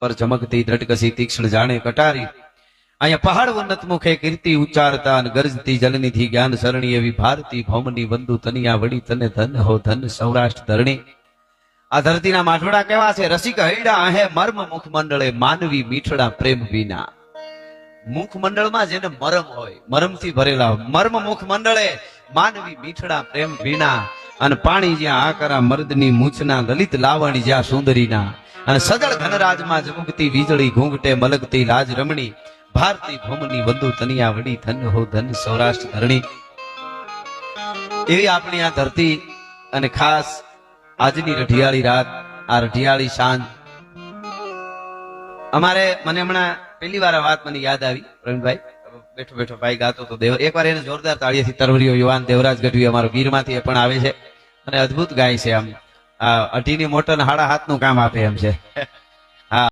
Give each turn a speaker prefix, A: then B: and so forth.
A: પર ઝમકતી દ્રટકસી તીક્ષ્ણ જાણે કટારી અહીંયા પહાડ ઉન્નત મુખે કીર્તિ ઉચ્ચારતા અને ગરજતી જલનીથી જ્ઞાન સરણી એવી ભારતી ભૌમની બંધુ તનિયા વડી તને ધન હો ધન સૌરાષ્ટ્ર ધરણી આ ધરતીના માઠોડા કેવા છે રસિક હૈડા ahે મર્મ મુખ મંડળે માનવી મીઠડા પ્રેમ વિના મુખ મંડળમાં જેને મરમ હોય મરમથી ભરેલા મર્મ મુખ મંડળે માનવી મીઠડા પ્રેમ વિના અને પાણી જ્યાં આકરા મર્દની મૂછના લલિત લાવણી જ્યાં સુંદરીના અને સદળ ઘનરાજમાં ઝબુકતી વીજળી ઘૂંઘટે મલકતી લાજ રમણી ભારતી ભૂમની બંધુ તનિયા વડી ધન હો ધન સૌરાષ્ટ્ર ધરણી એવી આપણી આ ધરતી અને ખાસ આજની રઢિયાળી રાત આ રઢિયાળી સાંજ અમારે મને હમણાં પહેલી વાર આ વાત મને યાદ આવી પ્રવીણભાઈ બેઠો બેઠો ભાઈ ગાતો તો દેવ એકવાર એને જોરદાર તાળીઓથી તરવરીઓ યુવાન દેવરાજ ગઢવી અમારો ગીરમાંથી એ પણ આવે છે અને અદ્ભુત ગાય છે આમ આ અઢીની મોટર હાડા હાથનું કામ આપે એમ છે